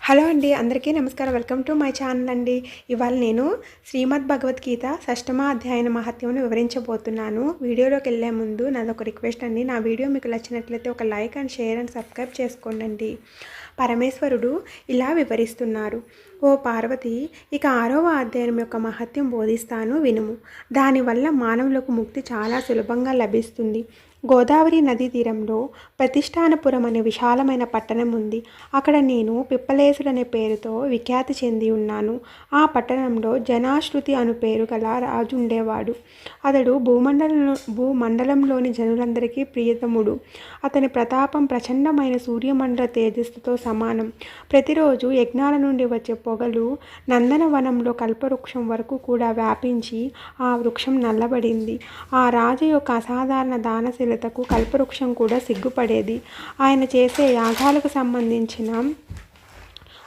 Hello అండి, అందరికీ నమస్కారం. వెల్కమ్ టు మై ఛానల్ అండి. ఇవాళ నేను శ్రీమద్ భగవద్గీత షష్టమ అధ్యాయన మహత్యమును వివరించబోతున్నాను. వీడియోలోకి వెళ్ళే ముందు నాదొక రిక్వెస్ట్ అండి. నా వీడియో మీకు నచ్చినట్లయితే ఒక like and share and subscribe చేసుకోండి. పరమేశ్వరుడు ఇలా వివరిస్తున్నారు. ఓ పార్వతి, ఇక 6వ అధ్యాయం యొక్క మహత్యం బోధిస్తాను, వినుము. దానివల్ల మానవులకు ముక్తి చాలా సులభంగా లభిస్తుంది. గోదావరి నదీ తీరంలో ప్రతిష్టానపురం అనే విశాలమైన పట్టణం ఉంది. అక్కడ నేను పిప్పలేసుడు అనే పేరుతో విఖ్యాతి చెంది ఉన్నాను. ఆ పట్టణంలో జనాశ్రుతి అను పేరు గల రాజు ఉండేవాడు. అతడు భూమండలంలోని జనులందరికీ ప్రియతముడు. అతని ప్రతాపం ప్రచండమైన సూర్యమండల తేజస్సుతో సమానం. ప్రతిరోజు యజ్ఞాల నుండి వచ్చే పొగలు నందనవనంలో కల్పవృక్షం వరకు కూడా వ్యాపించి ఆ వృక్షం నల్లబడింది. ఆ రాజు యొక్క అసాధారణ దానశీలతకు కల్పవృక్షం కూడా సిగ్గుపడేది. ఆయన చేసే యాగాలకు సంబంధించిన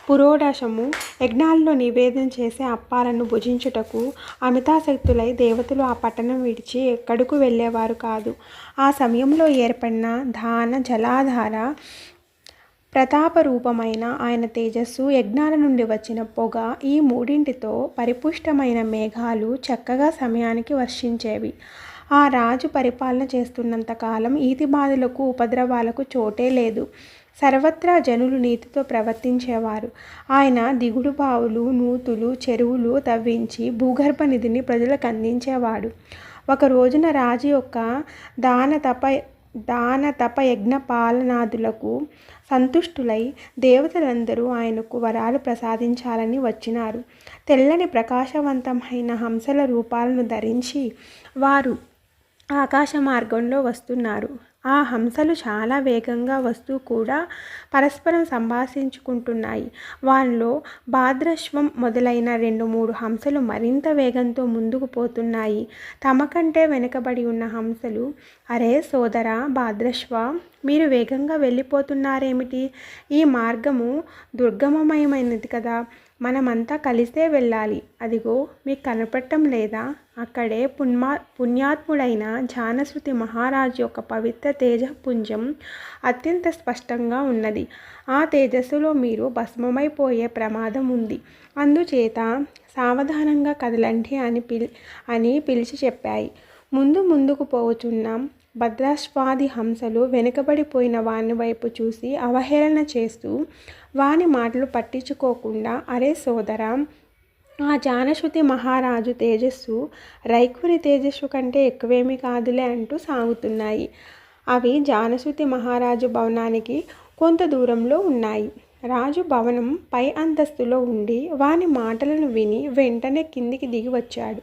పురోడాశము యజ్ఞాల్లో నివేదన చేసే అప్పాలను భుజించుటకు అమితాశక్తులై దేవతలు ఆ పట్టణం విడిచి ఎక్కడకు వెళ్ళేవారు కాదు. ఆ సమయంలో ఏర్పడిన దాన జలాధార ప్రతాపరూపమైన ఆయన తేజస్సు, యజ్ఞాల నుండి వచ్చిన పొగ, ఈ మూడింటితో పరిపుష్టమైన మేఘాలు చక్కగా సమయానికి వర్షించేవి. ఆ రాజు పరిపాలన చేస్తున్నంతకాలం ఈతిబాధలకు ఉపద్రవాలకు చోటే లేదు. సర్వత్రా జనులు నీతితో ప్రవర్తించేవారు. ఆయన దిగుడు బావులు, నూతులు, చెరువులు తవ్వించి భూగర్భ నిధిని ప్రజలకు అందించేవాడు. ఒక రోజున రాజు యొక్క దాన తప యజ్ఞ పాలనాదులకు సంతుష్టులై దేవతలందరూ ఆయనకు వరాలు ప్రసాదించాలని వచ్చినారు. తెల్లని ప్రకాశవంతమైన హంసల రూపాలను ధరించి వారు ఆకాశ మార్గంలో వస్తున్నారు. ఆ హంసలు చాలా వేగంగా వస్తూ కూడా పరస్పరం సంభాషించుకుంటున్నాయి. వారిలో భాద్రశ్వం మొదలైన 2-3 హంసలు మరింత వేగంతో ముందుకు పోతున్నాయి. తమ కంటే వెనుకబడి ఉన్న హంసలు, అరే సోదరా భాద్రశ్వ, మీరు వేగంగా వెళ్ళిపోతున్నారేమిటి? ఈ మార్గము దుర్గమమయమైనది కదా, మనమంతా కలిసే వెళ్ళాలి. అదిగో మీకు కనపడటం లేదా? అక్కడే పుణ్యాత్ముడైన జానశ్రుతి మహారాజు యొక్క పవిత్ర తేజపుంజం అత్యంత స్పష్టంగా ఉన్నది. ఆ తేజస్సులో మీరు భస్మమైపోయే ప్రమాదం ఉంది. అందుచేత సావధానంగా కదలండి అని పిలిచి చెప్పాయి. ముందుకు పోవచున్నాం. భద్రాశ్వాది హంసలు వెనుకబడిపోయిన వాని వైపు చూసి అవహేళన చేస్తూ వాని మాటలు పట్టించుకోకుండా, అరే సోదరా, ఆ జానశ్రుతి మహారాజు తేజస్సు రైకుని తేజస్సు కంటే ఎక్కువేమీ కాదులే అంటూ సాగుతున్నాయి. అవి జానశ్రుతి మహారాజు భవనానికి కొంత దూరంలో ఉన్నాయి. రాజు భవనం పై అంతస్తులో ఉండి వాని మాటలను విని వెంటనే కిందికి దిగి వచ్చాడు.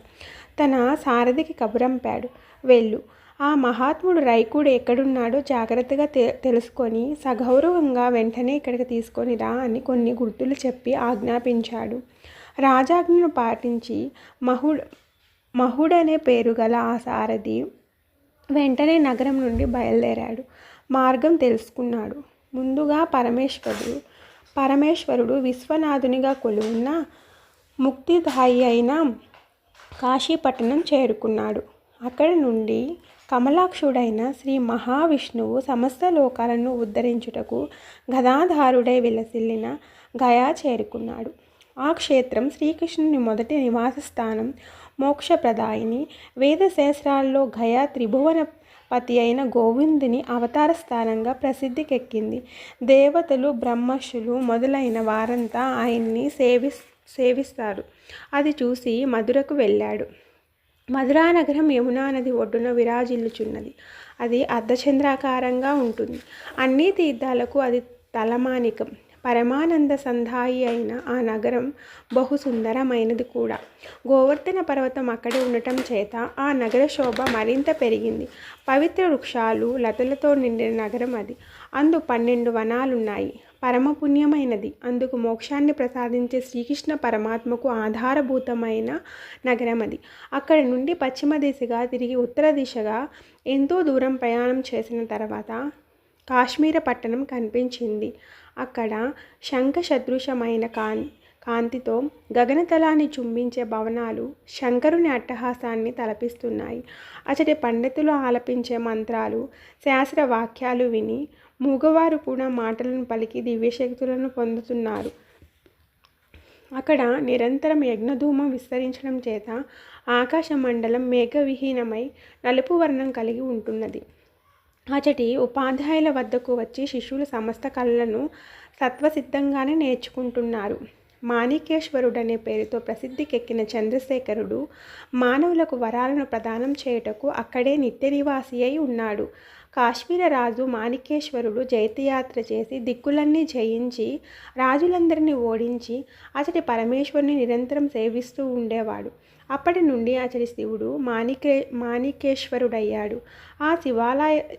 తన సారథికి కబురంపాడు, వెళ్ళు, ఆ మహాత్ముడు రైకుడు ఎక్కడున్నాడో జాగ్రత్తగా తెలుసుకొని సగౌరవంగా వెంటనే ఇక్కడికి తీసుకొని రా అని కొన్ని గుర్తులు చెప్పి ఆజ్ఞాపించాడు. రాజాజ్ఞను పాటించి మహుడనే పేరు గల ఆ సారథి వెంటనే నగరం నుండి బయలుదేరాడు. మార్గం తెలుసుకున్నాడు. ముందుగా పరమేశ్వరుడు విశ్వనాథునిగా కొలువున్న ముక్తిదాయి అయిన కాశీపట్టణం చేరుకున్నాడు. అక్కడి నుండి కమలాక్షుడైన శ్రీ మహావిష్ణువు సమస్త లోకాలను ఉద్ధరించుటకు గదాధారుడై విలసిల్లిన గయా చేరుకున్నాడు. ఆ క్షేత్రం శ్రీకృష్ణుని మొదటి నివాస స్థానం. మోక్షప్రదాయిని వేదశాస్త్రాల్లో గయా త్రిభువనపతి అయిన గోవిందుని అవతార స్థానంగా ప్రసిద్ధికెక్కింది. దేవతలు, బ్రహ్మర్షులు మొదలైన వారంతా ఆయన్ని సేవిస్తారు. అది చూసి మధురకు వెళ్ళాడు. మధురా నగరం యమునా నది ఒడ్డున విరాజిల్లుచున్నది. అది అర్ధచంద్రాకారంగా ఉంటుంది. అన్ని తీర్థాలకు అది తలమానికం. పరమానంద సంధాయి అయిన ఆ నగరం బహు సుందరమైనది కూడా. గోవర్ధన పర్వతం అక్కడే ఉండటం చేత ఆ నగర శోభ మరింత పెరిగింది. పవిత్ర వృక్షాలు, లతలతో నిండిన నగరం అది. అందు 12 వనాలున్నాయి. పరమపుణ్యమైనది. అందుకు మోక్షాన్ని ప్రసాదించే శ్రీకృష్ణ పరమాత్మకు ఆధారభూతమైన నగరం అది. అక్కడి నుండి పశ్చిమ దిశగా తిరిగి ఉత్తర దిశగా ఎంతో దూరం ప్రయాణం చేసిన తర్వాత కాశ్మీర పట్టణం కనిపించింది. అక్కడ శంఖ సదృశమైన కాంతితో గగనతలాన్ని చుంబించే భవనాలు శంకరుని అట్టహాసాన్ని తలపిస్తున్నాయి. అచటి పండితులు ఆలపించే మంత్రాలు, శాస్త్ర వాక్యాలు విని మూగవారు కూడా మాటలను పలికి దివ్యశక్తులను పొందుతున్నారు. అక్కడ నిరంతరం యజ్ఞధూమం విస్తరించడం చేత ఆకాశ మండలం మేఘవిహీనమై నలుపు వర్ణం కలిగి ఉంటున్నది. అచటి ఉపాధ్యాయుల వద్దకు వచ్చి శిష్యులు సమస్త కళలను సత్వసిద్ధంగానే నేర్చుకుంటున్నారు. మాణికేశ్వరుడనే పేరుతో ప్రసిద్ధికెక్కిన చంద్రశేఖరుడు మానవులకు వరాలను ప్రదానం చేయుటకు అక్కడే నిత్య నివాసి అయి ఉన్నాడు. కాశ్మీర రాజు మాణికేశ్వరుడు జైత్యయాత్ర చేసి దిక్కులన్నీ జయించి రాజులందరినీ ఓడించి అతడి పరమేశ్వరుని నిరంతరం సేవిస్తూ ఉండేవాడు. అప్పటి నుండి అతడి శివుడు మాణికేశ్వరుడయ్యాడు. ఆ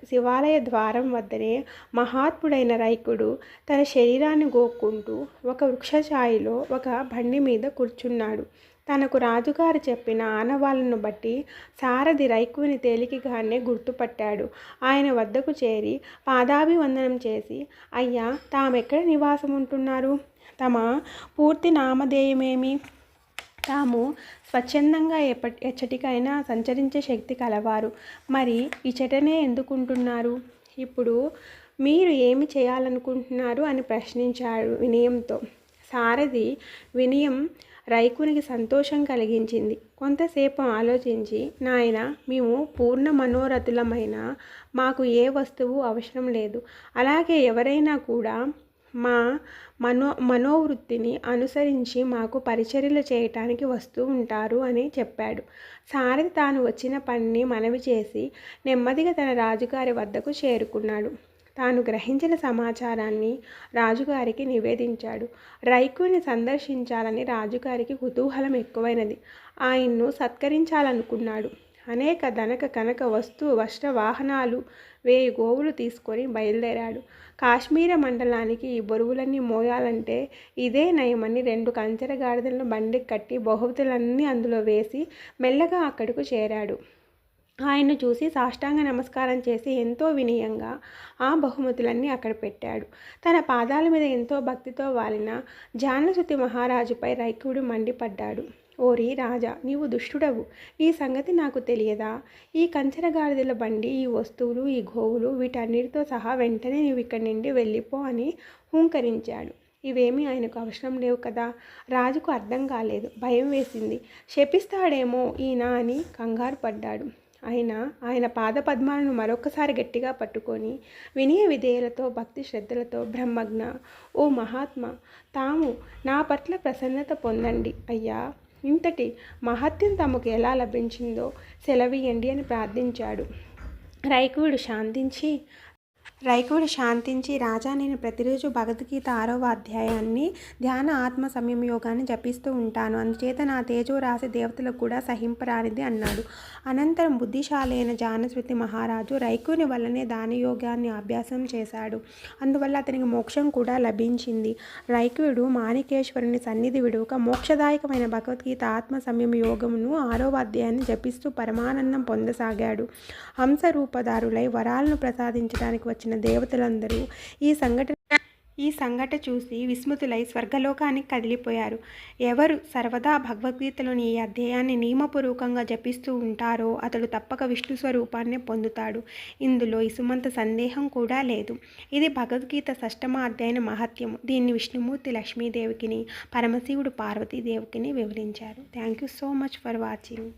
శివాలయ ద్వారం వద్దనే మహాత్ముడైన రైకుడు తన శరీరాన్ని గోక్కుంటూ ఒక వృక్షఛాయలో ఒక బండి మీద కూర్చున్నాడు. తనకు రాజుగారు చెప్పిన ఆనవాళ్లను బట్టి సారథి రైకుని తేలికగానే గుర్తుపట్టాడు. ఆయన వద్దకు చేరి పాదాభివందనం చేసి, అయ్యా, తామెక్కడ నివాసం ఉంటున్నారు? తమ పూర్తి నామధేయమేమి? తాము స్వచ్ఛందంగా ఎచ్చటికైనా సంచరించే శక్తి కలవారు. మరి ఇచ్చటనే ఎందుకుంటున్నారు? ఇప్పుడు మీరు ఏమి చేయాలనుకుంటున్నారు అని ప్రశ్నించాడు వినయంతో. సారథి వినయం రైకునికి సంతోషం కలిగించింది. కొంతసేపు ఆలోచించి, నాయన, మేము పూర్ణ మనోరథులమైన మాకు ఏ వస్తువు అవసరం లేదు. అలాగే ఎవరైనా కూడా మా మనోవృత్తిని అనుసరించి మాకు పరిచర్యలు చేయటానికి వస్తూ ఉంటారు అని చెప్పాడు. సారథి తాను వచ్చిన పనిని మనవి చేసి నెమ్మదిగా తన రాజుగారి వద్దకు చేరుకున్నాడు. తాను గ్రహించిన సమాచారాన్ని రాజుగారికి నివేదించాడు. రైకుని సందర్శించాలని రాజుగారికి కుతూహలం ఎక్కువైనది. ఆయన్ను సత్కరించాలనుకున్నాడు. అనేక ధనక కనక వస్త్ర వాహనాలు 1000 గోవులు తీసుకొని బయలుదేరాడు. కాశ్మీర మండలానికి ఈ బరువులన్నీ మోయాలంటే ఇదే నయమని 2 కంచెర గాడిదలను బండికి కట్టి బహుమతులన్నీ అందులో వేసి మెల్లగా అక్కడకు చేరాడు. ఆయన్ను చూసి సాష్టాంగ నమస్కారం చేసి ఎంతో వినయంగా ఆ బహుమతులన్నీ అక్కడ పెట్టాడు. తన పాదాల మీద ఎంతో భక్తితో వాలిన జానసుతి మహారాజుపై రైకుడు మండిపడ్డాడు. ఓరి రాజా, నీవు దుష్టుడవు. ఈ సంగతి నాకు తెలియదా? ఈ కంచెర గాడిదల బండి, ఈ వస్తువులు, ఈ గోవులు, వీటన్నిటితో సహా వెంటనే నీవు ఇక్కడి నుండి వెళ్ళిపో అని హూంకరించాడు. ఇవేమీ ఆయనకు అవసరం లేవు కదా. రాజుకు అర్థం కాలేదు. భయం వేసింది. శపిస్తాడేమో ఈయన అని కంగారు పడ్డాడు. ఆయన పాదపద్మాలను మరొకసారి గట్టిగా పట్టుకొని వినయ విధేయులతో భక్తి శ్రద్ధలతో, బ్రహ్మజ్ఞ, ఓ మహాత్మా, తాము నా పట్ల ప్రసన్నత పొందండి అయ్యా. ఇంతటి మహత్యం తమకు ఎలా లభించిందో సెలవీయండి అని ప్రార్థించాడు. రైకుడు శాంతించి, రాజా, నేను ప్రతిరోజు భగవద్గీత 6వ అధ్యాయాన్ని ధ్యాన ఆత్మ సంయమయోగాన్ని జపిస్తూ ఉంటాను. అందుచేత నా తేజో రాశి దేవతలకు కూడా సహింపరానిది అన్నాడు. అనంతరం బుద్ధిశాలి అయిన జానశ్రుతి మహారాజు రైకుని వల్లనే దానయోగాన్ని అభ్యాసం చేశాడు. అందువల్ల అతనికి మోక్షం కూడా లభించింది. రైకుడు మాణికేశ్వరుని సన్నిధి విడువక మోక్షదాయకమైన భగవద్గీత ఆత్మ సంయమ యోగమును 6వ అధ్యాయాన్ని జపిస్తూ పరమానందం పొందసాగాడు. హంసరూపధారులై వరాలను ప్రసాదించడానికి వచ్చిన దేవతలందరూ ఈ సంఘటన చూసి విస్మృతులై స్వర్గలోకానికి కదిలిపోయారు. ఎవరు సర్వదా భగవద్గీతలోని ఈ అధ్యాయాన్ని నియమపూర్వకంగా జపిస్తూ ఉంటారో అతడు తప్పక విష్ణు స్వరూపాన్ని పొందుతాడు. ఇందులో ఇసుమంత సందేహం కూడా లేదు. ఇది భగవద్గీత 6వ అధ్యాయ మహత్యము. దీన్ని విష్ణుమూర్తి లక్ష్మీదేవికిని, పరమశివుడు పార్వతీదేవికిని వివరించారు. Thank you so much for watching.